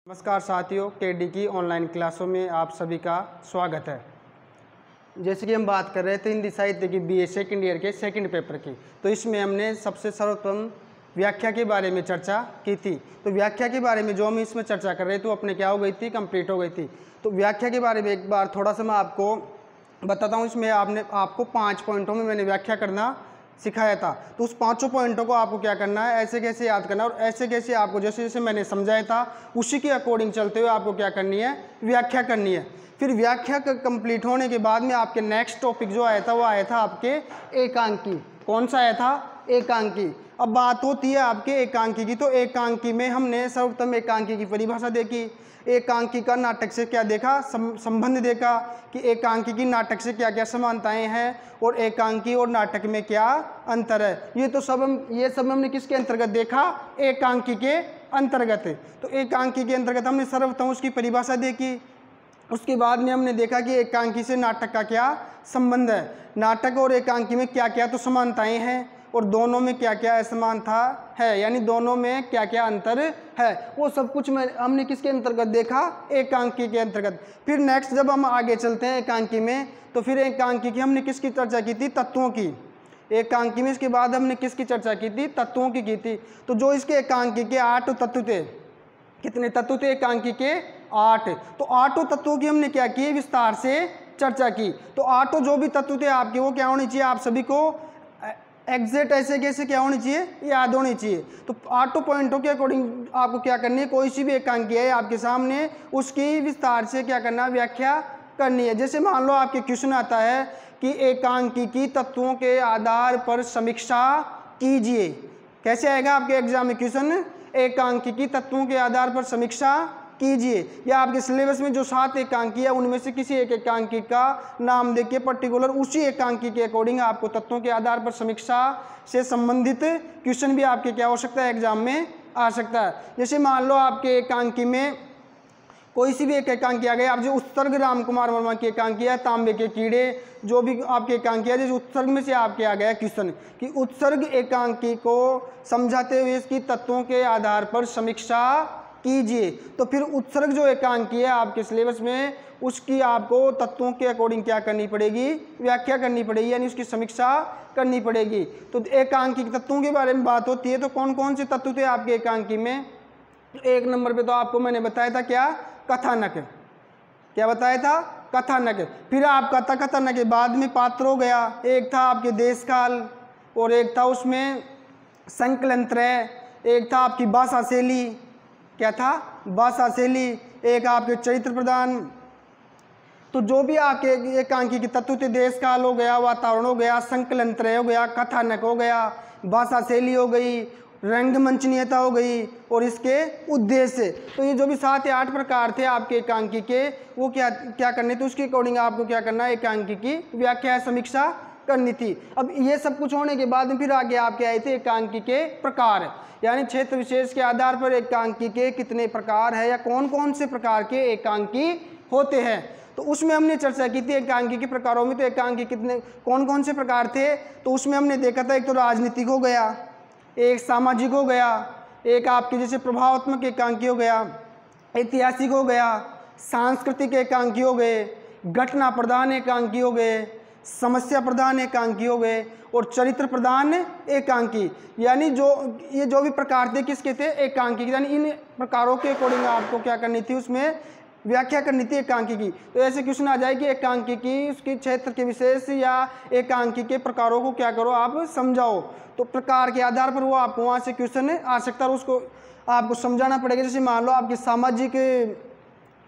नमस्कार साथियों, केडी की ऑनलाइन क्लासों में आप सभी का स्वागत है। जैसे कि हम बात कर रहे थे हिंदी साहित्य की बीए सेकंड ईयर के सेकंड पेपर की, तो इसमें हमने सबसे सर्वप्रथम व्याख्या के बारे में चर्चा की थी। तो व्याख्या के बारे में जो हम इसमें चर्चा कर रहे थे वो अपने क्या हो गई थी, कंप्लीट हो गई थी। तो व्याख्या के बारे में एक बार थोड़ा सा मैं आपको बताता हूँ। इसमें आपको 5 पॉइंटों में मैंने व्याख्या करना सिखाया था। तो उस 5 पॉइंटों को आपको क्या करना है, ऐसे कैसे याद करना है और ऐसे कैसे आपको जैसे जैसे मैंने समझाया था उसी के अकॉर्डिंग चलते हुए आपको क्या करनी है, व्याख्या करनी है। फिर व्याख्या कंप्लीट होने के बाद में आपके नेक्स्ट टॉपिक जो आया था वो आया था आपके एकांकी। कौन सा आया था? एकांकी। अब बात होती है आपके एकांकी की, तो एकांकी में हमने सर्वप्रथम एकांकी की परिभाषा देखी, एकांकी का नाटक से क्या देखा, संबंध देखा कि एकांकी की नाटक से क्या क्या समानताएं हैं और एकांकी और नाटक में क्या अंतर है। ये सब हमने किसके अंतर्गत देखा? एकांकी के अंतर्गत। तो एकांकी के अंतर्गत हमने सर्वप्रथम उसकी परिभाषा देखी। उसके बाद में हमने देखा कि एकांकी से नाटक का क्या संबंध है, नाटक और एकांकी में क्या क्या तो समानताएं हैं और दोनों में क्या क्या असमानता है, यानी दोनों में क्या क्या अंतर है, वो सब कुछ हमने किसके अंतर्गत देखा? एकांकी के अंतर्गत। फिर नेक्स्ट जब हम आगे चलते हैं एकांकी में, तो फिर एकांकी की हमने किसकी चर्चा की थी? तत्वों की। एकांकी में इसके बाद हमने किसकी चर्चा की थी? तत्वों की थी। तो जो इसके एकांकी के 8 तत्व थे, कितने तत्व थे एकांकी के? 8। तो 8 तत्वों की हमने क्या की? विस्तार से चर्चा की। तो 8 जो भी तत्व थे आपके वो क्या होने चाहिए? आप सभी को एग्जैक्ट ऐसे कैसे क्या होनी चाहिए? याद होनी चाहिए। तो 8 पॉइंटों के अकॉर्डिंग आपको क्या करनी है, कोई सी भी एकांकी है आपके सामने उसकी विस्तार से क्या करना, व्याख्या करनी है। जैसे मान लो आपके क्वेश्चन आता है कि एकांकी की तत्वों के आधार पर समीक्षा कीजिए। कैसे आएगा आपके एग्जाम में क्वेश्चन? एकांकी की तत्वों के आधार पर समीक्षा कीजिए, या आपके सिलेबस में जो 7 एकांकी है उनमें से किसी एक एकांकी का नाम देखिए पर्टिकुलर, उसी एकांकी के अकॉर्डिंग आपको तत्वों के आधार पर समीक्षा से संबंधित क्वेश्चन भी आपके क्या हो सकता है, एग्जाम में आ सकता है। जैसे मान लो आपके एकांकी में कोई सी भी एक एकांकी आ गई, आप जो उत्सर्ग राम कुमार वर्मा की एकांकी है तांबे के कीड़े, जो भी आपके एकांकी है, जैसे उत्सर्ग में से आपके आ गया क्वेश्चन कि उत्सर्ग एकांकी को समझाते हुए इसकी तत्वों के आधार पर समीक्षा कीजिए। तो फिर उत्सर्ग जो एकांकी है आपके सिलेबस में, उसकी आपको तत्वों के अकॉर्डिंग क्या करनी पड़ेगी? व्याख्या करनी पड़ेगी, यानी उसकी समीक्षा करनी पड़ेगी। तो एकांकी के तत्वों के बारे में बात होती है, तो कौन कौन से तत्व थे आपके एकांकी में? 1 नंबर पे तो आपको मैंने बताया था क्या? कथानक। क्या बताया था? कथानक। फिर आपका कथानक के बाद में पात्र हो गया, एक था आपके देश काल और एक था उसमें संकलन त्रय, एक था आपकी भाषा शैली। क्या था? भाषा शैली। एक आपके चरित्र प्रदान। तो जो भी आपके एकांकी के तत्व थे, देश काल हो गया, वातावरण हो गया, संकलन त्रय हो गया, कथानक हो गया, भाषा शैली हो गई, रंगमंचनीयता हो गई और इसके उद्देश्य। तो ये जो भी 7 या 8 प्रकार थे आपके एकांकी के, वो क्या करने थे, उसके अकॉर्डिंग आपको क्या करना है, एकांकी की व्याख्या समीक्षा करनी थी। अब ये सब कुछ होने के बाद में फिर आगे आपके आए थे एकांकी के प्रकार, यानी क्षेत्र विशेष के आधार पर एकांकी के कितने प्रकार है या कौन कौन से प्रकार के एकांकी होते हैं। तो उसमें हमने चर्चा की थी एकांकी के प्रकारों में। तो एकांकी कितने कौन कौन से प्रकार थे, तो उसमें हमने देखा था एक तो राजनीतिक हो गया, एक सामाजिक हो गया, एक आपके जैसे प्रभावात्मक एकांकी हो गया, ऐतिहासिक हो गया, सांस्कृतिक एकांकी हो गए, घटना प्रधान एकांकी हो गए, समस्या प्रधान एकांकी हो गए और चरित्र प्रधान एकांकी। यानी ये जो भी प्रकार थे किसके थे? एकांकी। यानी इन प्रकारों के अकॉर्डिंग आपको क्या करनी थी, उसमें व्याख्या करनी थी एकांकी की। तो ऐसे क्वेश्चन आ जाए कि एकांकी की उसकी क्षेत्र के विशेष या एकांकी के प्रकारों को क्या करो, आप समझाओ। तो प्रकार के आधार पर वो आपको वहाँ से क्वेश्चन आ सकता है और उसको आपको समझाना पड़ेगा। जैसे मान लो आपके सामाजिक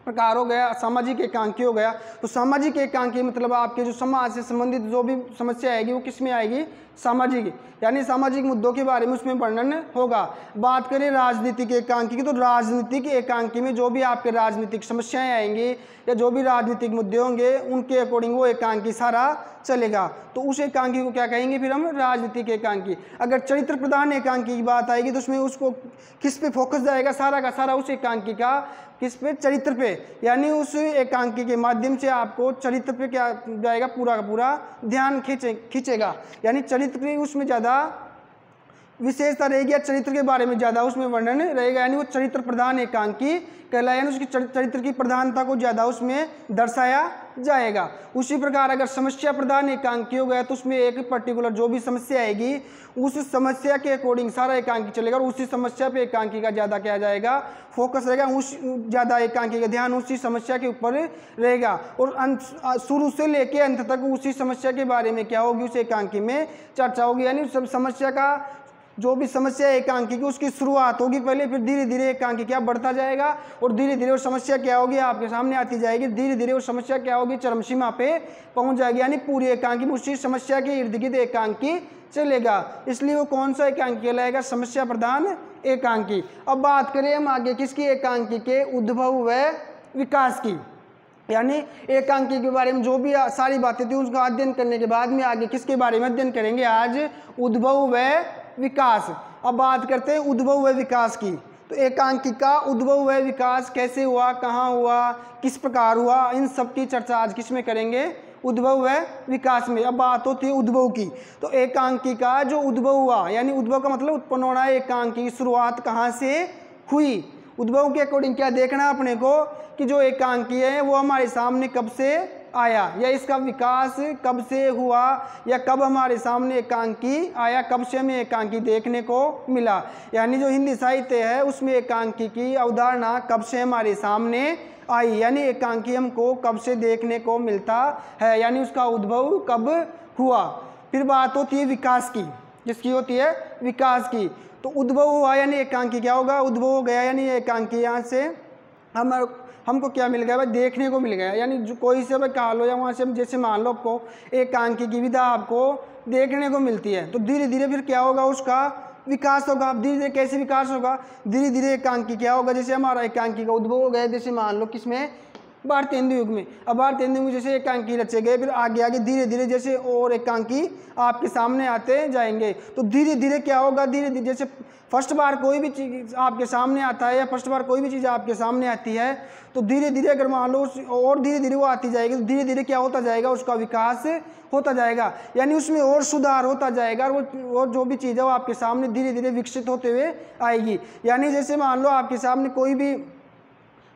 प्रकार हो गया, सामाजिक एकांकी हो गया। तो सामाजिक एकांकी मतलब आपके जो समाज से संबंधित जो भी समस्या आएगी वो किस में आएगी? सामाजिक, यानी सामाजिक मुद्दों के बारे में उसमें वर्णन होगा। बात करें राजनीतिक एकांकी की, तो राजनीतिक एकांकी में जो भी आपके राजनीतिक समस्याएं आएंगी या जो भी राजनीतिक मुद्दे होंगे उनके अकॉर्डिंग वो एकांकी सारा चलेगा। तो उस एकांकी को क्या कहेंगे फिर हम? राजनीतिक एकांकी। अगर चरित्र प्रधान एकांकी की बात आएगी तो उसमें उसको किस पे फोकस जाएगा? सारा का सारा उस एकांकी का किस पे? चरित्र पे। यानी उस एकांकी के माध्यम से आपको चरित्र पे क्या जाएगा? पूरा का पूरा ध्यान खींचेगा, यानी चरित्र पे उसमें ज़्यादा विशेषता रहेगी या चरित्र के बारे में ज़्यादा उसमें वर्णन रहेगा, यानी वो चरित्र प्रधान एकांकी कहलाए, यानी उसकी चरित्र की प्रधानता को ज़्यादा उसमें दर्शाया जाएगा। उसी प्रकार अगर समस्या प्रधान एकांकी हो गया तो उसमें एक पर्टिकुलर जो भी समस्या आएगी उस समस्या के अकॉर्डिंग सारा एकांकी चलेगा और उसी समस्या पे एकांकी का ज़्यादा क्या जाएगा, फोकस रहेगा, उस ज़्यादा एकांकी का ध्यान उसी समस्या के ऊपर रहेगा और शुरू से लेके अंत तक उसी समस्या के बारे में क्या होगी, उस एकांकी में चर्चा होगी। यानी सब समस्या का जो भी समस्या एकांकी की उसकी शुरुआत होगी पहले, फिर धीरे धीरे एकांकी क्या बढ़ता जाएगा और धीरे धीरे वो समस्या क्या होगी आपके सामने आती जाएगी, धीरे धीरे वो समस्या क्या होगी, चरम सीमा पे पहुंच जाएगी, यानी पूरी एकांकी में उसी समस्या के इर्द गिर्द एकांकी चलेगा। इसलिए वो कौन सा एकांकी कहलाएगा, समस्या प्रधान एकांकी। अब बात करें हम आगे किसकी, एकांकी के उद्भव व विकास की, यानी एकांकी के बारे में जो भी सारी बातें थी उसका अध्ययन करने के बाद में आगे किसके बारे में अध्ययन करेंगे, आज उद्भव व विकास। अब बात करते हैं उद्भव व विकास की। तो एकांकी का उद्भव व विकास कैसे हुआ, कहाँ हुआ, किस प्रकार हुआ, इन सब की चर्चा आज किस में करेंगे, उद्भव व विकास में। अब बात होती है उद्भव की, तो एकांकी का जो उद्भव हुआ, यानी उद्भव का मतलब उत्पन्न होना है, एकांकी की शुरुआत कहाँ से हुई। उद्भव के अकॉर्डिंग क्या देखना है अपने को कि जो एकांकी है वो हमारे सामने कब से आया या इसका विकास कब से हुआ या कब हमारे सामने एकांकी आया, कब से हमें एकांकी देखने को मिला। यानी जो हिंदी साहित्य है उसमें एकांकी की अवधारणा कब से हमारे सामने आई, यानी एकांकी हमको कब से देखने को मिलता है, यानी उसका उद्भव कब हुआ। फिर बात होती है विकास की, जिसकी होती है विकास की। तो उद्भव हुआ यानी एकांकी क्या होगा, उद्भव हो गया यानी एकांकी यहाँ से हमको क्या मिल गया भाई, देखने को मिल गया। यानी जो कोई से भाई कहा लो या वहाँ से जैसे मान लो आपको एकांकी की विधा आपको देखने को मिलती है, तो धीरे धीरे फिर क्या होगा, उसका विकास होगा। अब धीरे धीरे कैसे विकास होगा, धीरे धीरे एकांकी क्या होगा, जैसे हमारा एकांकी का उद्भव हो गया, जैसे मान लो किसमें, भारतीय हिंदू युग में। अब भारतीय हिंदू युग में जैसे एकांकी रचे गए, फिर आगे आगे धीरे धीरे जैसे और एकांकी आपके सामने आते जाएंगे, तो धीरे धीरे क्या होगा, धीरे धीरे जैसे फर्स्ट बार कोई भी चीज़ आपके सामने आता है या फर्स्ट बार कोई भी चीज़ आपके सामने आती है, तो धीरे धीरे अगर मान लो और धीरे धीरे वो आती जाएगी, तो धीरे धीरे क्या होता जाएगा, उसका विकास होता जाएगा, यानी उसमें और सुधार होता जाएगा और वो जो भी चीज़ है वो आपके सामने धीरे धीरे विकसित होते हुए आएगी। यानी जैसे मान लो आपके सामने कोई भी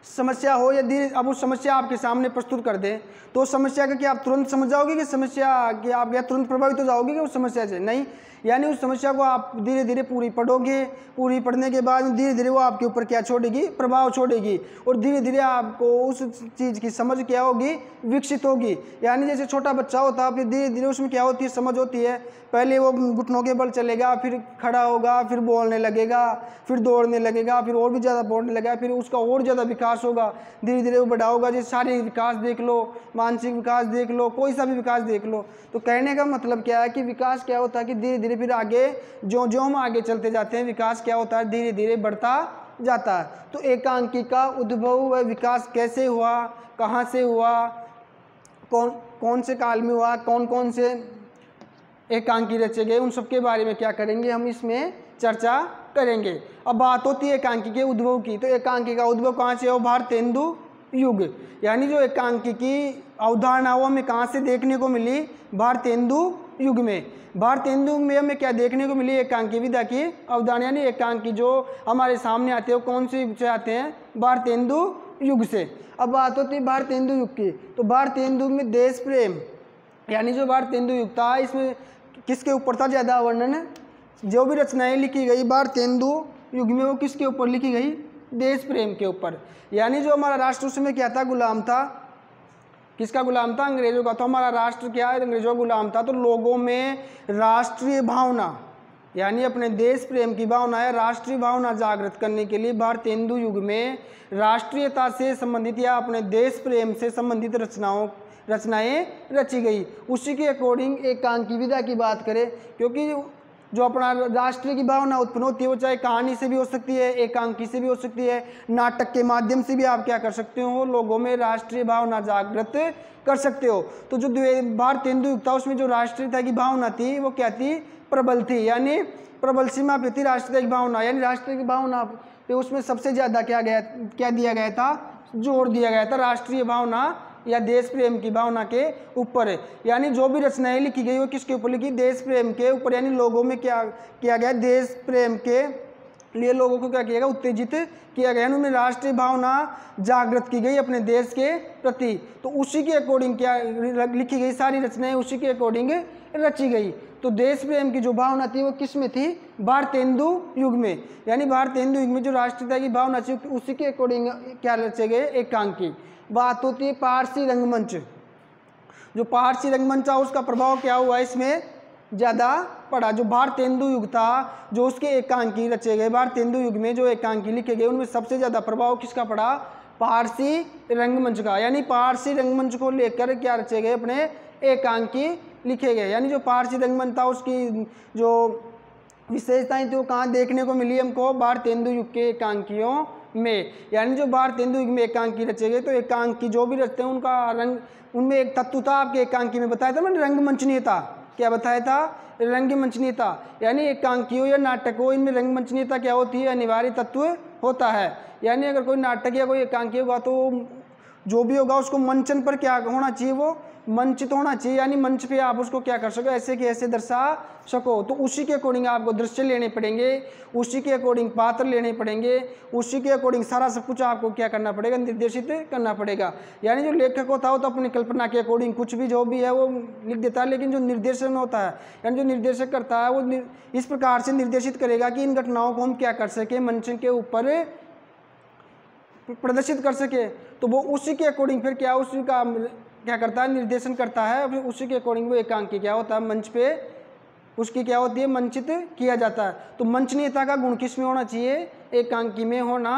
समस्या हो या धीरे अब उस समस्या आपके सामने प्रस्तुत कर दें, तो समस्या का क्या आप तुरंत समझ जाओगे कि समस्या कि आप या तुरंत प्रभावित हो जाओगे कि उस समस्या से, नहीं। यानी उस समस्या को आप धीरे धीरे पूरी पढ़ोगे, पूरी पढ़ने के बाद धीरे धीरे वो आपके ऊपर क्या छोड़ेगी, प्रभाव छोड़ेगी और धीरे धीरे आपको उस चीज़ की समझ क्या होगी, विकसित होगी। यानी जैसे छोटा बच्चा होता है, फिर धीरे धीरे उसमें क्या होती है, समझ होती है। पहले वो घुटनों के बल चलेगा, फिर खड़ा होगा, फिर बोलने लगेगा, फिर दौड़ने लगेगा, फिर और भी ज़्यादा बोलने लगेगा, फिर उसका और ज़्यादा विकास होगा, धीरे धीरे वो बड़ा होगा। जैसे शारीरिक विकास देख लो, मानसिक विकास देख लो, कोई सा भी विकास देख लो। तो कहने का मतलब क्या है कि विकास क्या होता है कि धीरे धीरे फिर आगे जो जो हम आगे चलते जाते हैं, विकास क्या होता है, धीरे धीरे बढ़ता जाता है। तो एकांकी का उद्भव व विकास कैसे हुआ, कहाँ से हुआ, कौन से काल में हुआ, कौन कौन से एकांकी रचे गए, उन सब के बारे में क्या करेंगे, हम इसमें चर्चा करेंगे। अब बात होती है एकांकी के उद्भव की, तो एकांकी का उद्भव कहाँ से हो, भारतीय हिंदू युग। यानी जो एकांकी की अवधारणा वो हमें कहाँ से देखने को मिली, भारतीय हिंदू युग में। भारतीय हिंदू में हमें क्या देखने को मिली, एकांकी विधा की अवधारणा, यानी एकांकी जो हमारे सामने आते हैं वो कौन से युग से आते हैं, भारतीय हिंदू युग से। अब बात होती है भारतीय हिंदू युग की, तो भारतीय हिंदू में देश प्रेम, यानी जो भारतीय हिंदू युग था इसमें किसके ऊपर था ज़्यादा वर्णन, जो भी रचनाएं लिखी गई भारतीय हिंदू युग में वो किसके ऊपर लिखी गई, देश प्रेम के ऊपर। यानी जो हमारा राष्ट्र उस समय क्या था, गुलाम था, किसका गुलाम था, अंग्रेजों का। तो हमारा राष्ट्र क्या है, अंग्रेजों का गुलाम था। तो लोगों में राष्ट्रीय भावना यानी अपने देश प्रेम की भावना है, राष्ट्रीय भावना जागृत करने के लिए भारतीय हिंदू युग में राष्ट्रीयता से संबंधित या अपने देश प्रेम से संबंधित रचनाएं रची गई। उसी के अकॉर्डिंग एकांकी विधा की बात करें, क्योंकि जो अपना राष्ट्रीय की भावना उत्पन्न होती है वो चाहे कहानी से भी हो सकती है, एकांकी से भी हो सकती है, नाटक के माध्यम से भी आप क्या कर सकते हो, लोगों में राष्ट्रीय भावना जागृत कर सकते हो। तो जो भारतीय हिंदू युग था उसमें जो राष्ट्रीयता की भावना थी वो क्या थी, प्रबल थी, यानी प्रबल सीमा पे थी राष्ट्रीय की भावना। यानी राष्ट्रीय की भावना पे उसमें सबसे ज़्यादा क्या दिया गया था, जोर दिया गया था, राष्ट्रीय भावना या देश प्रेम की भावना के ऊपर है। यानी जो भी रचनाएं लिखी गई वो किसके ऊपर लिखी, देश प्रेम के ऊपर। यानी लोगों में क्या किया गया, देश प्रेम के लिए लोगों को क्या किया गया, उत्तेजित किया गया, उनमें राष्ट्रीय भावना जागृत की गई अपने देश के प्रति। तो उसी के अकॉर्डिंग क्या लिखी गई, सारी रचनाएं उसी के अकॉर्डिंग रची गई। तो देश प्रेम की जो भावना थी वो किस में थी, भारतेंदु युग में। यानी भारतेंदु युग में जो राष्ट्रीयता की भावना थी उसी के अकॉर्डिंग क्या रचे गए, एकांकी। बात होती है पारसी रंगमंच। जो पारसी रंगमंच था उसका प्रभाव क्या हुआ, इसमें ज़्यादा पड़ा। जो भारतेंदु युग था, जो उसके एकांकी रचे गए, भारतेंदु युग में जो एकांकी लिखे गए उनमें सबसे ज़्यादा प्रभाव किसका पड़ा, पारसी रंगमंच का। यानी पारसी रंगमंच को लेकर क्या रचे गए, अपने एकांकी लिखे गए। यानी जो पारसी रंगमंच था उसकी जो विशेषताएं थी वो कहाँ देखने को मिली हमको, भारतेंदु युग के एकांकियों में। यानी जो भारतेंदु युग में एकांकी रचे गए, तो एकांकी जो भी रचते हैं उनका रंग, उनमें एक तत्व था आपके एकांकी में बताया था मैंने, रंगमंचनीयता। क्या बताया था, रंगमंचनीयता। यानी एकांकी हो या नाटक हो, इनमें रंगमंचनीयता क्या होती है, अनिवार्य तत्व होता है। यानी अगर कोई नाटक या कोई एकांकी होगा तो जो भी होगा उसको मंचन पर क्या होना चाहिए, वो मंचित होना चाहिए। यानी मंच पे आप उसको क्या कर सको, ऐसे कि ऐसे दर्शा सको। तो उसी के अकॉर्डिंग आपको दृश्य लेने पड़ेंगे, उसी के अकॉर्डिंग पात्र लेने पड़ेंगे, उसी के अकॉर्डिंग सारा सब कुछ आपको क्या करना पड़ेगा, निर्देशित करना पड़ेगा। यानी जो लेखक होता है वो तो अपनी कल्पना के अकॉर्डिंग कुछ भी जो भी है वो लिख देता है, लेकिन जो निर्देशन होता है, यानी जो निर्देशक करता है वो इस प्रकार से निर्देशित करेगा कि इन घटनाओं को हम क्या कर सके, मंच के ऊपर प्रदर्शित कर सके। तो वो उसी के अकॉर्डिंग फिर क्या, उसी का क्या करता है, निर्देशन करता है। फिर उसी के अकॉर्डिंग वो एकांकी क्या होता है, मंच पे उसकी क्या होती है, मंचित किया जाता है। तो मंचनीयता का गुण किस में होना चाहिए, एकांकी में होना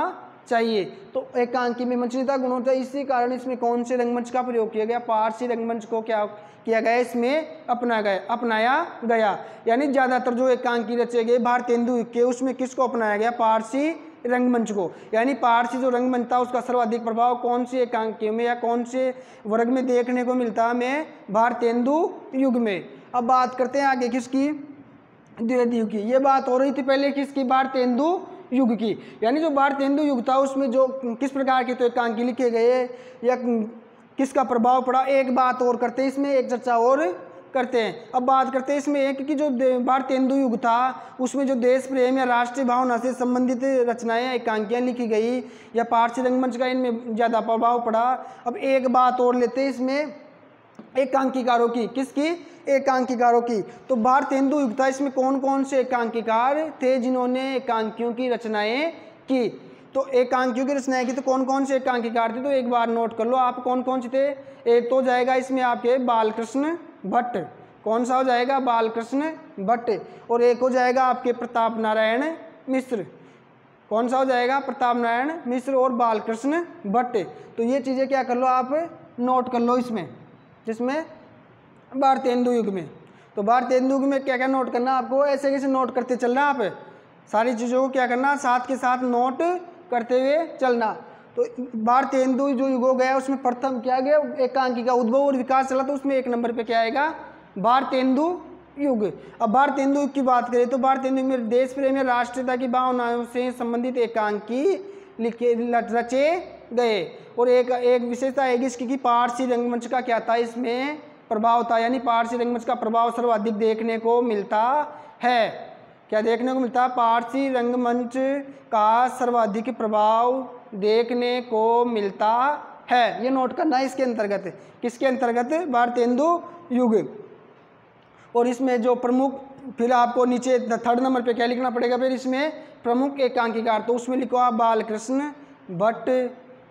चाहिए। तो एकांकी में मंचनीयता गुण होता है। इसी कारण इसमें कौन से रंगमंच का प्रयोग किया गया, पारसी रंगमंच को क्या किया गया, इसमें अपनाया गया। यानी ज़्यादातर जो एकांकी रचे गए भारतेंदु युग के, उसमें किसको अपनाया गया, पारसी रंगमंच को। यानी पारसी जो रंगमंच था उसका सर्वाधिक प्रभाव कौन से एकांकियों में या कौन से वर्ग में देखने को मिलता है, हमें भारतेंदु युग में। अब बात करते हैं आगे किसकी, द्विवेदी युग की। ये बात हो रही थी पहले किसकी, भारतेंदु युग की। यानी जो भारतेंदु युग था उसमें जो किस प्रकार के तो एकांकी लिखे गए या किसका प्रभाव पड़ा, एक बात और करते हैं इसमें, एक चर्चा और करते हैं। अब बात करते हैं इसमें एक कि जो भारतेंदु युग था उसमें जो देश प्रेम या राष्ट्रीय भावना से संबंधित रचनाएं, एकांकियाँ लिखी गई या पारसी रंगमंच का इनमें ज़्यादा प्रभाव पड़ा। अब एक बात और लेते हैं इसमें एकांकीकारों की, किसकी, एकांकीकारों की। तो भारतेंदु युग था, इसमें कौन कौन से एकांकीकार थे जिन्होंने एकांकियों की रचनाएं की। तो एकांकियों की रचनाएं की तो कौन कौन से एकांकीकार थे, तो एक बार नोट कर लो आप कौन कौन से थे। एक तो जाएगा इसमें आपके बालकृष्ण भट्ट, कौन सा हो जाएगा, बालकृष्ण भट्ट। और एक हो जाएगा आपके प्रताप नारायण मिश्र, कौन सा हो जाएगा, प्रताप नारायण मिश्र और बालकृष्ण भट्ट। तो ये चीज़ें क्या कर लो आप, नोट कर लो इसमें, जिसमें भारतेंदु युग में। तो भारतेंदु युग में क्या क्या नोट करना आपको, ऐसे कैसे नोट करते चलना, आप सारी चीज़ों को क्या करना, साथ के साथ नोट करते हुए चलना। तो भारतेंदु जो युग हो गया उसमें प्रथम क्या गया, एकांकी का उद्भव और विकास चला, तो उसमें एक नंबर पे क्या आएगा, भारतेंदु युग। अब भारतेंदु युग की बात करें तो भारतेंदु युग में देश प्रेम या राष्ट्रीयता की भावनाओं से संबंधित एकांकी लिखे रचे गए। और एक विशेषता है इसकी कि पारसी रंगमंच का क्या था, इसमें प्रभाव था। यानी पारसी रंगमंच का प्रभाव सर्वाधिक देखने को मिलता है। क्या देखने को मिलता है, पारसी रंगमंच का सर्वाधिक प्रभाव देखने को मिलता है। ये नोट करना है इसके अंतर्गत, किसके अंतर्गत, भारतेंदु युग। और इसमें जो प्रमुख, फिर आपको नीचे थर्ड नंबर पे क्या लिखना पड़ेगा, फिर इसमें प्रमुख एकांकीकार, तो उसमें लिखो आप बालकृष्ण भट्ट,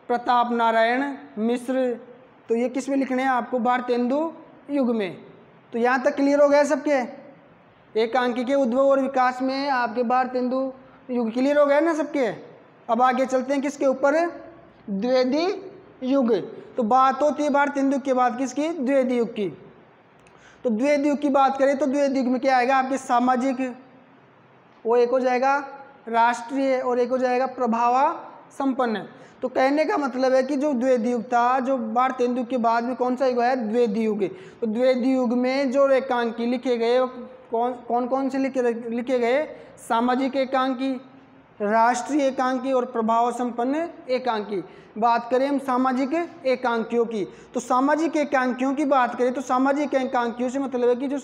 प्रताप नारायण मिश्र। तो ये किस में लिखने हैं आपको, भारतेंदु युग में। तो यहाँ तक क्लियर हो गया सबके, एकांकी के उद्भव और विकास में आपके भारतेंदु युग क्लियर हो गया ना सबके। अब आगे चलते हैं किसके ऊपर, द्विवेदी युग। तो बात होती है भारतेंदु के बाद किसकी, द्विवेदी युग की। तो द्विवेदी युग की बात करें तो द्विवेदी युग में क्या आएगा आपके, सामाजिक, वो एक हो जाएगा राष्ट्रीय और एक हो जाएगा प्रभावा संपन्न। तो कहने का मतलब है कि जो द्विवेदी युग था, जो भारतेंदु युग के बाद में कौन सा युग है, द्विवेदी युग। तो द्विवेदी युग में जो एकांकी लिखे गए कौन कौन से लिखे गए, सामाजिक एकांकी, राष्ट्रीय एकांकी और प्रभाव संपन्न एकांकी। बात करें हम सामाजिक एकांकियों की, तो सामाजिक एकांकियों की बात करें तो सामाजिक एकांकियों से मतलब है कि जो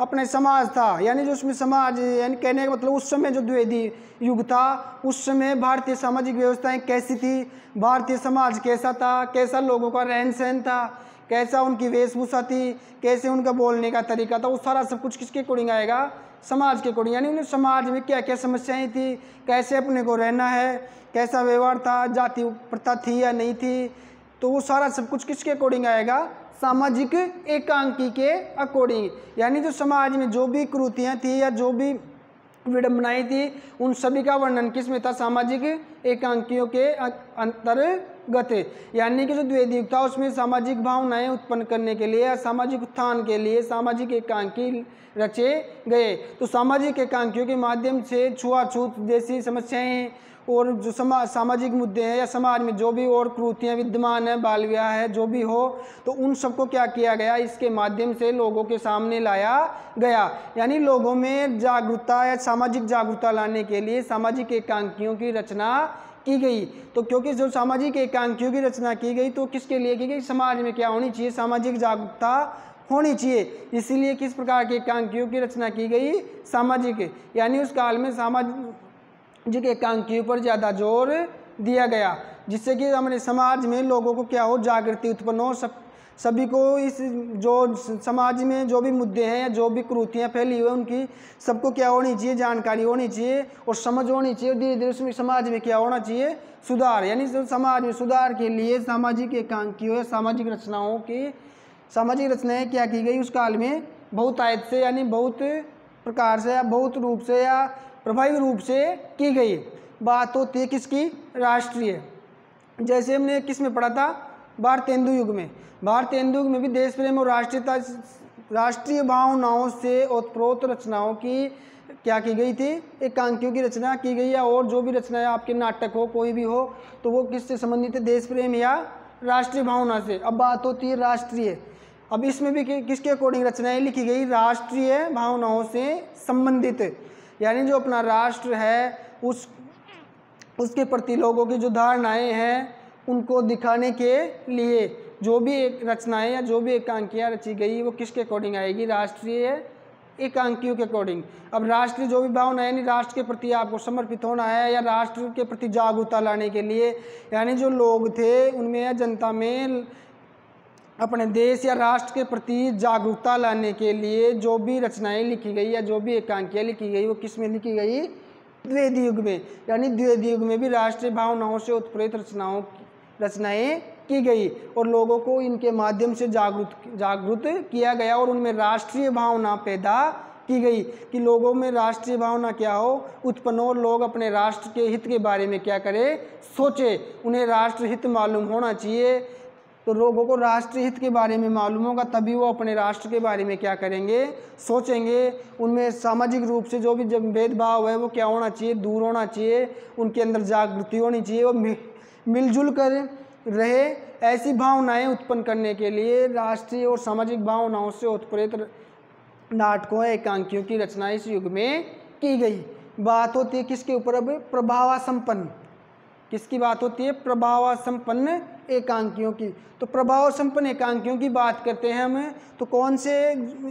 अपने समाज था, यानी जो उसमें समाज, यानी कहने का मतलब उस समय जो द्विवेदी युग था, उस समय भारतीय सामाजिक व्यवस्थाएं कैसी थी, भारतीय समाज कैसा था, कैसा लोगों का रहन सहन था, कैसा उनकी वेशभूषा थी, कैसे उनका बोलने का तरीका था, वो सारा सब कुछ किसके अकॉर्डिंग आएगा, समाज के अकॉर्डिंग। यानी उन्हें समाज में क्या क्या समस्याएं थी, कैसे अपने को रहना है, कैसा व्यवहार था, जाति प्रथा थी या नहीं थी, तो वो सारा सब कुछ किसके अकॉर्डिंग आएगा, सामाजिक एकांकी के अकॉर्डिंग। यानी जो समाज में जो भी कुरीतियाँ थी या जो भी विडंबनाएं थी, उन सभी का वर्णन किस में था, सामाजिक एकांकियों के अंतर्गत। यानी कि जो द्विवेदी युग था उसमें सामाजिक भावनाएं उत्पन्न करने के लिए या सामाजिक उत्थान के लिए सामाजिक एकांकी रचे गए। तो सामाजिक एकांकियों के माध्यम से छुआछूत जैसी समस्याएं और जो सामाजिक मुद्दे हैं या समाज में जो भी और कुरीतियाँ विद्यमान है, बाल विवाह है, जो भी हो, तो उन सबको क्या किया गया, इसके माध्यम से लोगों के सामने लाया गया। यानी लोगों में जागरूकता या सामाजिक जागरूकता लाने के लिए सामाजिक एकांकियों की रचना की गई। तो क्योंकि जो सामाजिक एकांकियों की रचना की गई तो किसके लिए की गई, समाज में क्या होनी चाहिए, सामाजिक जागरूकता होनी चाहिए। इसीलिए किस प्रकार के एकांकियों की रचना की गई, सामाजिक, यानी उस काल में सामाजिक एकांकियों पर ज़्यादा जोर दिया गया, जिससे कि हमारे समाज में लोगों को क्या हो, जागृति उत्पन्न हो, सभी को इस जो समाज में जो भी मुद्दे हैं या जो भी कुरीतियाँ फैली हुई है उनकी सबको क्या होनी चाहिए, जानकारी होनी चाहिए और समझ होनी चाहिए। धीरे धीरे उसमें समाज में क्या होना चाहिए, सुधार। यानी समाज में सुधार के लिए सामाजिक एकांकियों या सामाजिक रचनाओं की सामाजिक रचनाएं क्या की गई उस काल में, बहुत आयत से, यानी बहुत प्रकार से या बहुत रूप से या प्रभावी रूप से की गई। बात होती है किसकी, राष्ट्रीय। जैसे हमने किस में पढ़ा था, भारतीय हिंदू युग में। भारतीय हिंदू युग में भी देश प्रेम और राष्ट्रीय भावनाओं से ओतप्रोत रचनाओं की क्या की गई थी, एकांकियों की रचना की गई है। और जो भी रचनाएं आपके नाटक हो, कोई भी हो, तो वो किससे संबंधित है, देश प्रेम या राष्ट्रीय भावना से। अब बात होती है राष्ट्रीय। अब इसमें भी किसके अकॉर्डिंग रचनाएं लिखी गई, राष्ट्रीय भावनाओं से संबंधित। यानी जो अपना राष्ट्र है उसके प्रति लोगों की जो धारणाएं हैं उनको दिखाने के लिए जो भी एक रचनाएं या जो भी एकांकियाँ रची गई वो किसके अकॉर्डिंग आएगी, राष्ट्रीय एकांकियों के अकॉर्डिंग। अब राष्ट्रीय जो भी भावना यानी राष्ट्र के प्रति आपको समर्पित होना है या राष्ट्र के प्रति जागरूकता लाने के लिए, यानी जो लोग थे उनमें या जनता में अपने देश या राष्ट्र के प्रति जागरूकता लाने के लिए जो भी रचनाएं लिखी गई या जो भी एकांकियाँ लिखी गई वो किस में लिखी गई, द्विवेदी युग में। यानी द्विवेदी युग में भी राष्ट्रीय भावनाओं से उत्प्रेरित रचनाएं की गई और लोगों को इनके माध्यम से जागरूक किया गया और उनमें राष्ट्रीय भावना पैदा की गई कि लोगों में राष्ट्रीय भावना क्या हो, उत्पन्न हो, लोग अपने राष्ट्र के हित के बारे में क्या करें, सोचे। उन्हें राष्ट्र हित मालूम होना चाहिए। तो लोगों को राष्ट्रीय हित के बारे में मालूम होगा तभी वो अपने राष्ट्र के बारे में क्या करेंगे, सोचेंगे। उनमें सामाजिक रूप से जो भी जब भेदभाव है वो क्या होना चाहिए, दूर होना चाहिए। उनके अंदर जागृति होनी चाहिए, वो मिलजुल कर रहे। ऐसी भावनाएं उत्पन्न करने के लिए राष्ट्रीय और सामाजिक भावनाओं से उत्प्रेरित नाटकों एकांकियों की रचना इस युग में की गई। बात होती है किसके ऊपर, अब प्रभाव संपन्न। किसकी बात होती है, प्रभाव संपन्न एकांकियों की। तो प्रभाव संपन्न एकांकियों की बात करते हैं हम, तो कौन से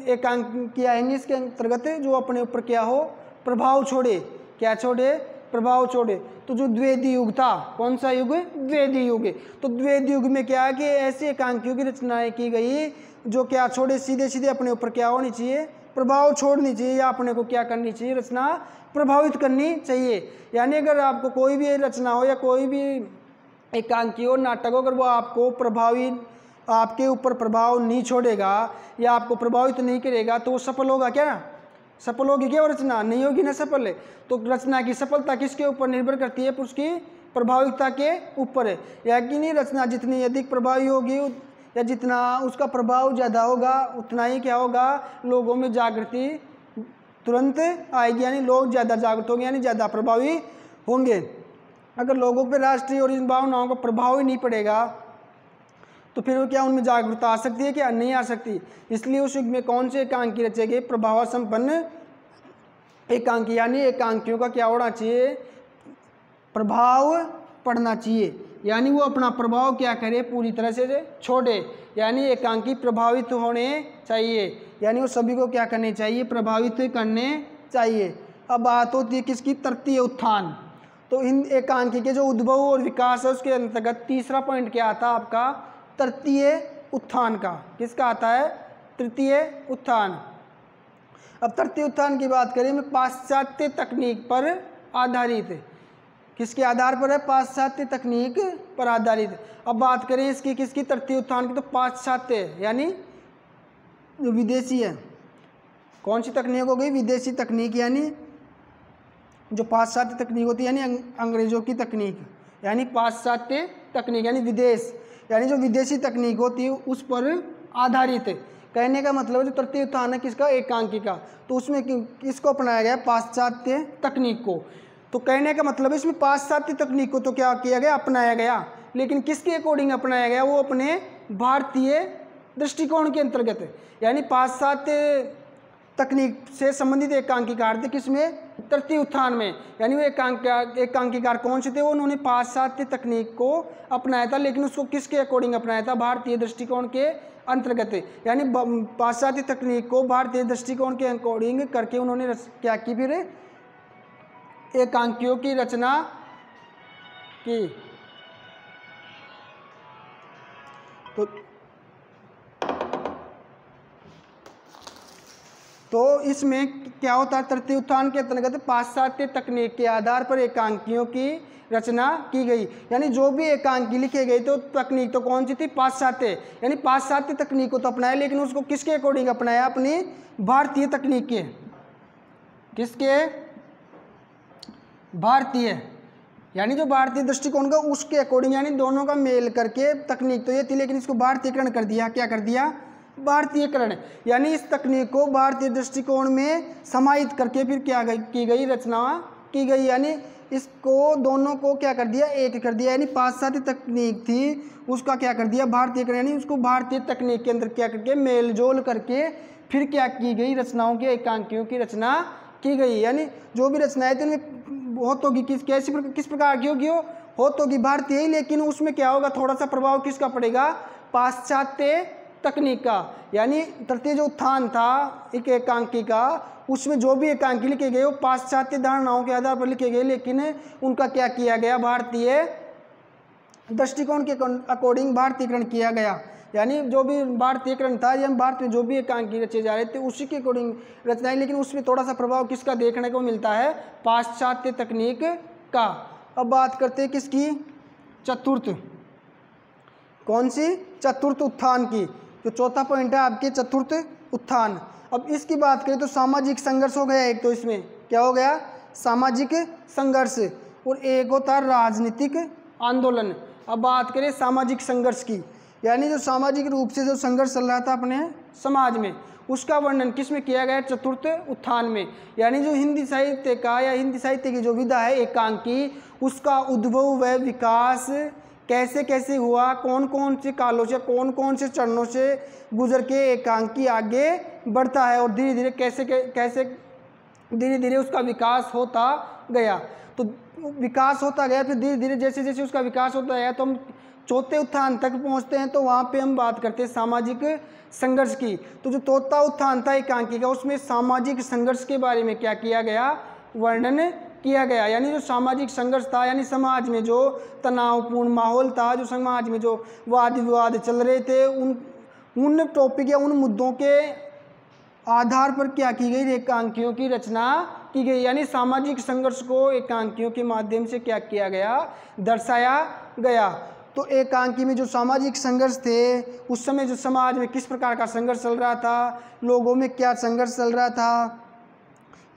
एकांकी आएंगे इसके अंतर्गत, जो अपने ऊपर क्या हो, प्रभाव छोड़े। क्या छोड़े, प्रभाव छोड़े। तो जो द्विवेदी युग था, कौन सा युग, द्विवेदी युग। तो द्विवेदी युग में क्या है कि ऐसी एकांकियों की रचनाएं की गई जो क्या छोड़े, सीधे सीधे अपने ऊपर क्या होनी चाहिए, प्रभाव छोड़नी चाहिए या अपने को क्या करनी चाहिए, रचना प्रभावित करनी चाहिए। यानी अगर आपको कोई भी रचना हो या कोई भी एकांकी हो, नाटक हो, अगर वो आपको आपके ऊपर प्रभाव नहीं छोड़ेगा या आपको प्रभावित नहीं करेगा तो वो सफल होगा क्या, सफल होगी क्या वो रचना, नहीं होगी ना सफल है। तो रचना की सफलता किसके ऊपर निर्भर करती है, उसकी प्रभाविकता के ऊपर है। या कि नहीं, रचना जितनी अधिक प्रभावी होगी या जितना उसका प्रभाव ज़्यादा होगा उतना ही क्या होगा, लोगों में जागृति तुरंत आएगी, यानी लोग ज़्यादा जागृत होंगे, यानी ज़्यादा प्रभावी होंगे। अगर लोगों पर राष्ट्रीय और इन भावनाओं का प्रभाव ही नहीं पड़ेगा तो फिर वो क्या उनमें जागरूकता आ सकती है क्या, नहीं आ सकती। इसलिए उस युग में कौन से एकांकी रचे गए, प्रभाव संपन्न एकांकी। यानी एकांकियों का क्या होना चाहिए, प्रभाव पड़ना चाहिए, यानी वो अपना प्रभाव क्या करे, पूरी तरह से छोड़े, यानी एकांकी प्रभावित होने चाहिए, यानी वो सभी को क्या करने चाहिए, प्रभावित करने चाहिए। अब बात होती है किसकी, तृतीय उत्थान। तो इन एकांकी के जो उद्भव और विकास है उसके अंतर्गत तीसरा पॉइंट क्या आता है आपका, तृतीय उत्थान का। किसका आता है, तृतीय उत्थान। अब तृतीय उत्थान की बात करें में पाश्चात्य तकनीक पर आधारित, किसके आधार पर है, पाश्चात्य तकनीक पर आधारित। अब बात करें इसकी किसकी, तृतीय उत्थान की, तो पाश्चात्य यानी जो विदेशी है, कौन सी तकनीक हो गई, विदेशी तकनीक, यानी जो पाश्चात्य तकनीक होती है यानी अंग्रेजों की तकनीक, यानी पाश्चात्य तकनीक यानी विदेश, यानी जो विदेशी तकनीक होती है उस पर आधारित है। कहने का मतलब जो तृतीय उत्थान है किसका, एकांकी का, तो उसमें किसको अपनाया गया, पाश्चात्य तकनीक को। तो कहने का मतलब इसमें पाश्चात्य तकनीक को तो क्या किया गया, अपनाया गया, लेकिन किसके अकॉर्डिंग अपनाया गया, वो अपने भारतीय दृष्टिकोण के अंतर्गत है। यानी पाश्चात्य तकनीक से संबंधित एकांकीकार थे किसमें, तृतीय उत्थान में। यानी वो एकांकीकार कौन से थे, वो उन्होंने पाश्चात्य तकनीक को अपनाया था, लेकिन उसको किसके अकॉर्डिंग अपनाया था, भारतीय दृष्टिकोण के अंतर्गत। यानी पाश्चात्य तकनीक को भारतीय दृष्टिकोण के अकॉर्डिंग करके उन्होंने क्या की, फिर एकांकियों की रचना की। तो इसमें क्या होता है, तृतीय उत्थान के अंतर्गत पाश्चात्य तकनीक के आधार पर एकांकियों की रचना की गई। यानी जो भी एकांकी लिखे गए तो तकनीक तो कौन सी थी, पाश्चात्य, यानी पाश्चात्य तकनीक को तो अपनाया, लेकिन उसको किसके अकॉर्डिंग अपनाया, अपनी भारतीय तकनीक के, किसके, भारतीय, यानी जो भारतीय दृष्टिकोण का उसके अकॉर्डिंग, यानी दोनों का मेल करके तकनीक तो ये थी, लेकिन इसको भारतीयकरण कर दिया। क्या कर दिया, भारतीयकरण, यानी इस तकनीक को भारतीय दृष्टिकोण में समाहित करके फिर क्या की गई, रचना की गई, यानी इसको दोनों को क्या कर दिया, एक कर दिया। यानी पाश्चात्य तकनीक थी उसका क्या कर दिया, भारतीयकरण, यानी उसको भारतीय तकनीक के अंदर क्या करके मेल जोल करके फिर क्या की गई, रचनाओं के, एकांकियों की रचना की गई। यानी जो भी रचनाएं थी उनमें होत होगी किस प्रकार की होगी, होत होगी भारतीय ही, लेकिन उसमें क्या होगा, थोड़ा सा प्रभाव किसका पड़ेगा, पाश्चात्य तकनीक का। यानी तृतीय जो उत्थान था एक एकांकी का, उसमें जो भी एकांकी लिखे गए वो पाश्चात्य धारणाओं के आधार पर लिखे गए, लेकिन उनका क्या किया गया, भारतीय दृष्टिकोण के अकॉर्डिंग भारतीयकरण किया गया। यानी जो भी भारतीयकरण था या भारत में जो भी एकांकी रचे जा रहे थे उसी के अकॉर्डिंग रचनाएं, लेकिन उसमें थोड़ा सा प्रभाव किसका देखने को मिलता है, पाश्चात्य तकनीक का। अब बात करते हैं किसकी, चतुर्थ, कौन सी, चतुर्थ उत्थान की। जो चौथा पॉइंट है आपके, चतुर्थ उत्थान। अब इसकी बात करें तो सामाजिक संघर्ष हो गया एक, तो इसमें क्या हो गया, सामाजिक संघर्ष, और एक होता है राजनीतिक आंदोलन। अब बात करें सामाजिक संघर्ष की, यानी जो सामाजिक रूप से जो संघर्ष चल रहा था अपने समाज में, उसका वर्णन किस में किया गया, चतुर्थ उत्थान में। यानी जो हिंदी साहित्य का या हिंदी साहित्य की जो विधा है एकांकी, उसका उद्भव व विकास कैसे कैसे हुआ, कौन कौन से कालों से, कौन कौन से चरणों से गुजर के एकांकी आगे बढ़ता है, और धीरे धीरे कैसे धीरे धीरे उसका विकास होता गया। तो विकास होता गया, फिर धीरे धीरे जैसे जैसे उसका विकास होता गया तो हम चौथे उत्थान तक पहुंचते हैं, तो वहाँ पे हम बात करते हैं सामाजिक संघर्ष की। तो जो चौथा उत्थान था एकांकी का, उसमें सामाजिक संघर्ष के बारे में क्या किया गया, वर्णन किया गया। यानी जो सामाजिक संघर्ष था, यानी समाज में जो तनावपूर्ण माहौल था, जो समाज में जो वाद विवाद चल रहे थे, उन टॉपिक या उन मुद्दों के आधार पर क्या की गई, एकांकियों की रचना की गई। यानी सामाजिक संघर्ष को एकांकियों के माध्यम से क्या किया गया, दर्शाया गया। तो एकांकी में जो सामाजिक संघर्ष थे, उस समय जो समाज में किस प्रकार का संघर्ष चल रहा था, लोगों में क्या संघर्ष चल रहा था,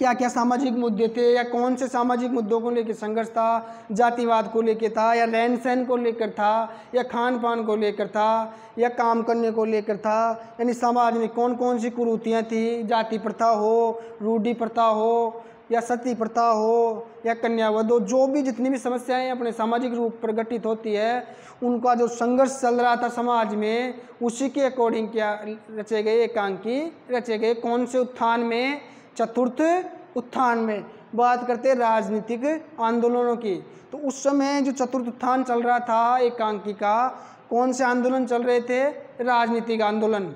क्या क्या सामाजिक मुद्दे थे, या कौन से सामाजिक मुद्दों को लेकर संघर्ष था, जातिवाद को लेकर था, या रहन सहन को लेकर था, या खान पान को लेकर था, या काम करने को लेकर था। यानी समाज में कौन कौन सी कुरीतियाँ थी, जाति प्रथा हो, रूढ़ि प्रथा हो, या सती प्रथा हो, या कन्यावध हो, जो भी जितनी भी समस्याएं अपने सामाजिक रूप पर घटित होती है, उनका जो संघर्ष चल रहा था समाज में, उसी के अकॉर्डिंग क्या रचे गए, एकांकी रचे गए। कौन से उत्थान में, चतुर्थ उत्थान में। बात करते हैं राजनीतिक आंदोलनों की। तो उस समय जो चतुर्थ उत्थान चल रहा था एकांकी का, कौन से आंदोलन चल रहे थे? राजनीतिक आंदोलन।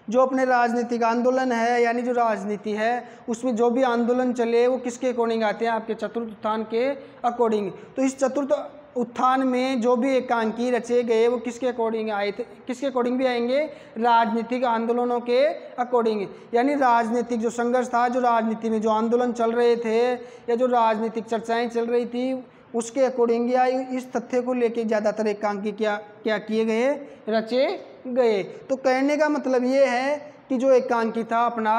जो अपने राजनीतिक आंदोलन है यानी जो राजनीति है उसमें जो भी आंदोलन चले वो किसके अकॉर्डिंग आते हैं? आपके चतुर्थ उत्थान के अकॉर्डिंग। तो इस चतुर्थ उत्थान में जो भी एकांकी रचे गए वो किसके अकॉर्डिंग आए थे? किसके अकॉर्डिंग भी आएंगे? राजनीतिक आंदोलनों के अकॉर्डिंग। यानी राजनीतिक जो संघर्ष था, जो राजनीति में जो आंदोलन चल रहे थे या जो राजनीतिक चर्चाएं चल रही थी उसके अकॉर्डिंग या इस तथ्य को लेके ज़्यादातर एकांकी क्या किए गए? रचे गए। तो कहने का मतलब ये है कि जो एकांकी था अपना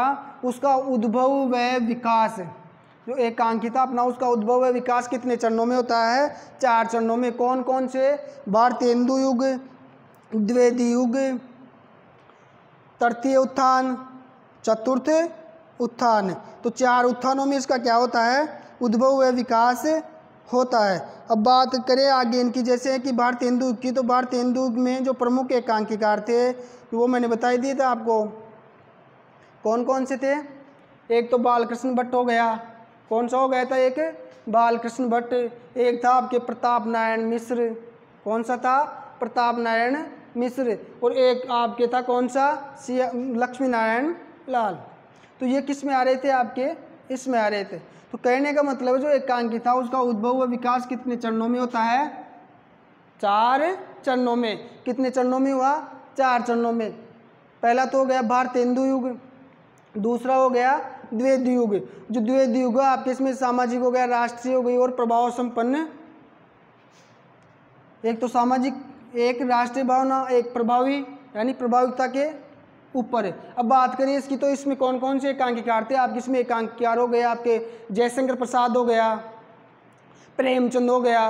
उसका उद्भव व विकास, जो एकांकी था अपना उसका उद्भव व विकास कितने चरणों में होता है? 4 चरणों में। कौन कौन से? भारतेंदु युग, द्विवेदी युग, तृतीय उत्थान, चतुर्थ उत्थान। तो 4 उत्थानों में इसका क्या होता है? उद्भव व विकास होता है। अब बात करें आगे इनकी, जैसे कि भारतेंदु युग की, तो भारतेंदु युग में जो प्रमुख एकांकीकार थे वो मैंने बता दिए थे आपको। कौन कौन से थे? एक तो बालकृष्ण भट्ट हो गया। कौन सा हो गया था? एक बालकृष्ण भट्ट। एक था आपके प्रताप नारायण मिश्र। कौन सा था? प्रताप नारायण मिश्र। और एक आपके था कौन सा? लक्ष्मी नारायण लाल। तो ये किस में आ रहे थे? आपके इसमें आ रहे थे। तो कहने का मतलब जो एकांकी था उसका उद्भव व विकास कितने चरणों में होता है? 4 चरणों में। कितने चरणों में हुआ? 4 चरणों में। पहला तो हो गया भारतेंदु युग, दूसरा हो गया द्विवेदी युग। जो द्विवेदी युग है आपके इसमें सामाजिक हो गया, राष्ट्रीय हो गई और प्रभाव संपन्न। एक तो सामाजिक, एक राष्ट्रीय भावना, एक प्रभावी यानी प्रभाविकता के ऊपर है। अब बात करिए इसकी, तो इसमें कौन कौन से एकांकीकार थे? आपके इसमें एकांकीकार हो गया आपके जयशंकर प्रसाद हो गया, प्रेमचंद हो गया,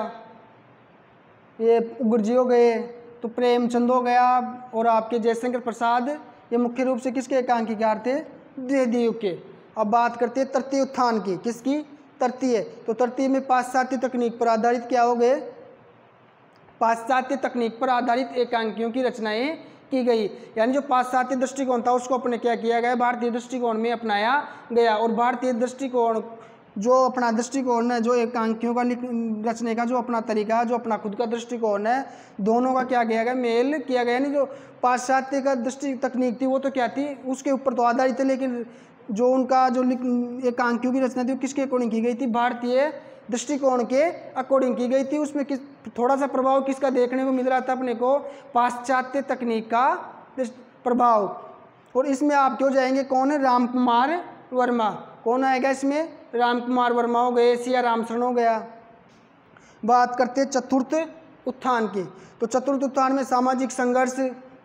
ये गुरजी हो गए। तो प्रेमचंद हो गया और आपके जयशंकर प्रसाद, ये मुख्य रूप से किसके एकांकीकार थे? द्विवेदी युग के। अब बात करते हैं तृतीय उत्थान की। किसकी? तृतीय। तो तृतीय में पाश्चात्य तकनीक पर आधारित क्या हो गए? पाश्चात्य तकनीक पर आधारित एकांकियों की रचनाएं की गई। यानी जो पाश्चात्य दृष्टिकोण था उसको अपने क्या किया गया? भारतीय दृष्टिकोण में अपनाया गया। और भारतीय दृष्टिकोण जो अपना दृष्टिकोण है, जो एकांकियों का रचने का जो अपना तरीका, जो अपना खुद का दृष्टिकोण है, दोनों का क्या किया गया? मेल किया गया। यानी जो पाश्चात्य का दृष्टि तकनीक थी वो तो क्या थी? उसके ऊपर तो आधारित है, लेकिन जो उनका जो एकांकियों की रचना थी वो किसके अकॉर्डिंग की गई थी? भारतीय दृष्टिकोण के अकॉर्डिंग की गई थी। उसमें किस थोड़ा सा प्रभाव किसका देखने को मिल रहा था अपने को? पाश्चात्य तकनीक का प्रभाव। और इसमें आप क्यों जाएंगे? कौन है? रामकुमार वर्मा। कौन आएगा इसमें? रामकुमार वर्मा हो गए, सिया रामशरण हो गया। बात करते हैं चतुर्थ उत्थान की। तो चतुर्थ उत्थान में सामाजिक संघर्ष,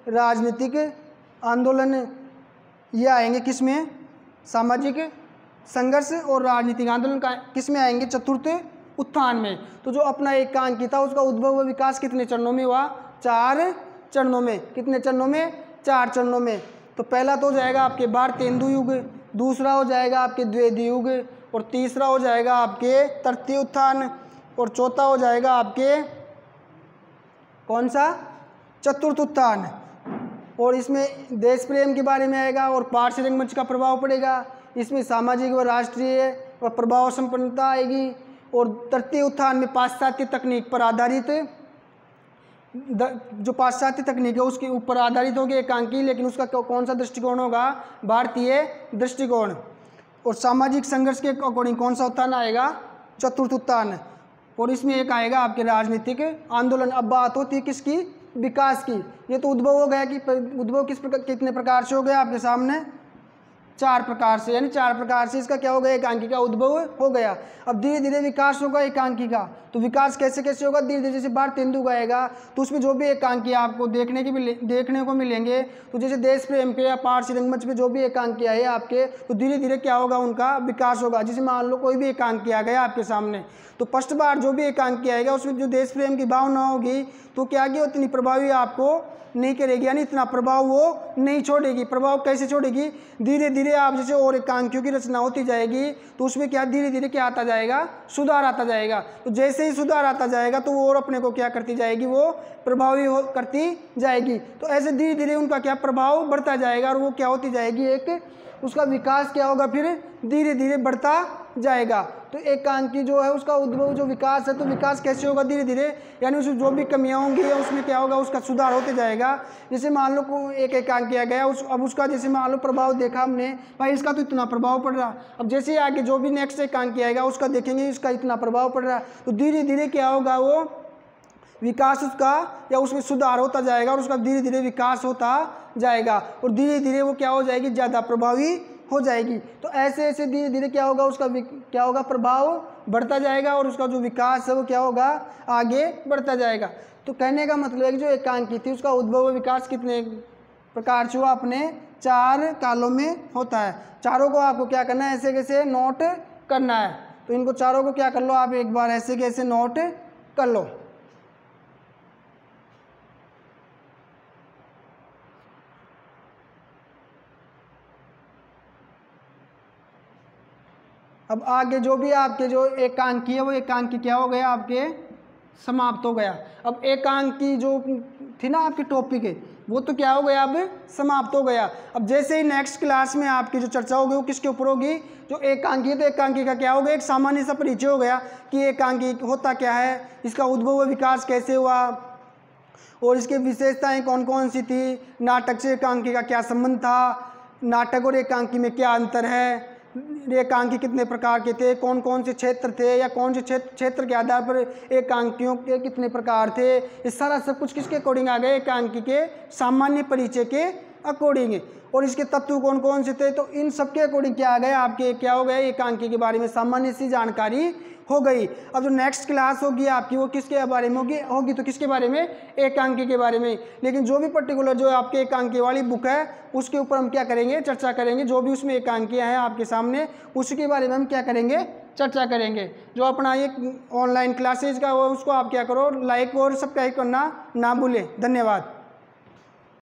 राजनीतिक आंदोलन, ये आएंगे किसमें? सामाजिक संघर्ष और राजनीतिक आंदोलन का किस में आएंगे? चतुर्थ उत्थान में। तो जो अपना एकांकी था उसका उद्भव व विकास कितने चरणों में हुआ? 4 चरणों में। कितने चरणों में? 4 चरणों में। तो पहला तो हो जाएगा आपके भारतेंदु युग, दूसरा हो जाएगा आपके द्विवेदी युग, और तीसरा हो जाएगा आपके तृतीय उत्थान, और चौथा हो जाएगा आपके कौन सा? चतुर्थ उत्थान। और इसमें देश प्रेम के बारे में आएगा और पारसी रंगमंच का प्रभाव पड़ेगा। इसमें सामाजिक व राष्ट्रीय व प्रभाव संपन्नता आएगी। और तृतीय उत्थान में पाश्चात्य तकनीक पर आधारित, जो पाश्चात्य तकनीक है उसके ऊपर आधारित होगी एकांकी, लेकिन उसका कौन सा दृष्टिकोण होगा? भारतीय दृष्टिकोण। और सामाजिक संघर्ष के अकॉर्डिंग कौन सा उत्थान आएगा? चतुर्थ उत्थान। और इसमें एक आएगा आपके राजनीतिक आंदोलन। अब बात होती है किसकी? विकास की। ये तो उद्भव हो गया कि उद्भव कितने प्रकार से हो गया आपके सामने? 4 प्रकार से। यानी 4 प्रकार से इसका क्या हो गया? एकांकी का उद्भव हो गया। अब धीरे धीरे विकास होगा एकांकी का। तो विकास कैसे कैसे होगा? धीरे धीरे जैसे भारतेंदु का आएगा तो उसमें जो भी एकांकी आपको देखने को मिलेंगे, तो जैसे देश प्रेम के या पारसी रंगमंच पे जो भी एकांकी आए आपके, तो धीरे धीरे क्या होगा? उनका विकास होगा। जैसे मान लो कोई भी एकांकी आ गया आपके सामने, तो फर्स्ट बार जो भी एकांकी आएगा उसमें जो देश प्रेम की भावना होगी तो क्या कि उतनी प्रभावी आपको नहीं करेगी, यानी इतना प्रभाव वो नहीं छोड़ेगी। प्रभाव कैसे छोड़ेगी? धीरे धीरे आप जैसे और एकांकियों की रचना होती जाएगी तो उसमें क्या धीरे धीरे क्या आता जाएगा? सुधार आता जाएगा। तो जैसे ही सुधार आता जाएगा तो वो और अपने को क्या करती जाएगी? वो प्रभावी करती जाएगी। तो ऐसे धीरे धीरे उनका क्या प्रभाव बढ़ता जाएगा और वो क्या होती जाएगी? एक उसका विकास क्या होगा? फिर धीरे धीरे बढ़ता जाएगा। तो एकांकी जो है उसका उद्भव जो विकास है, तो विकास कैसे होगा, धीरे धीरे, यानी उसमें जो भी कमियां होंगी उसमें क्या होगा, उसका सुधार होते जाएगा। जैसे मान लो को एक एकांकी आ गया, अब उसका जैसे मान लो प्रभाव देखा हमने, भाई इसका तो इतना प्रभाव पड़ रहा, अब जैसे ही आगे जो भी नेक्स्ट एकांकी आएगा उसका देखेंगे इसका इतना प्रभाव पड़ रहा, तो धीरे धीरे क्या होगा, वो विकास उसका या उसमें सुधार होता जाएगा और उसका धीरे धीरे विकास होता जाएगा और धीरे धीरे वो क्या हो जाएगी, ज़्यादा प्रभावी हो जाएगी। तो ऐसे ऐसे धीरे धीरे क्या होगा, उसका क्या होगा, प्रभाव बढ़ता जाएगा और उसका जो विकास है वो क्या होगा, आगे बढ़ता जाएगा। तो कहने का मतलब है कि जो एकांकी थी उसका उद्भव व विकास कितने प्रकार से हुआ, अपने 4 कालों में होता है। चारों को आपको क्या करना है, ऐसे कैसे नोट करना है। तो इनको चारों को क्या कर लो आप, एक बार ऐसे कैसे नोट कर लो। अब आगे जो भी आपके जो एकांकी है वो एकांकी क्या हो गया, आपके समाप्त हो गया। अब एकांकी जो थी ना आपकी टॉपिक है वो तो क्या हो गया, अब समाप्त हो गया। अब जैसे ही नेक्स्ट क्लास में आपकी जो चर्चा होगी वो किसके ऊपर होगी, जो एकांकी है। तो एकांकी का क्या हो गया, एक सामान्य सा परिचय हो गया कि एकांकी होता क्या है, इसका उद्भव व विकास कैसे हुआ और इसकी विशेषताएं कौन कौन सी थी, नाटक से एकांकी का क्या संबंध था, नाटक और एकांकी में क्या अंतर है, एकांकी कितने प्रकार के थे, कौन कौन से क्षेत्र थे या कौन से क्षेत्र के आधार पर एकांकियों के कितने प्रकार थे, ये सारा सब कुछ किसके अकॉर्डिंग आ गए, एकांकी के सामान्य परिचय के अकॉर्डिंग। और इसके तत्व कौन कौन से थे, तो इन सब के अकॉर्डिंग क्या आ गए, आपके क्या हो गए, एकांकी के बारे में सामान्य सी जानकारी हो गई। अब जो नेक्स्ट क्लास होगी आपकी वो किसके बारे में होगी तो किसके बारे में, एकांकी के बारे में। लेकिन जो भी पर्टिकुलर जो आपके एकांकी वाली बुक है उसके ऊपर हम क्या करेंगे, चर्चा करेंगे। जो भी उसमें एकांकियाँ हैं आपके सामने उसके बारे में हम क्या करेंगे, चर्चा करेंगे। जो अपना ये ऑनलाइन क्लासेज का वो उसको आप क्या करो, लाइक और सब्सक्राइब करना ना भूलें। धन्यवाद।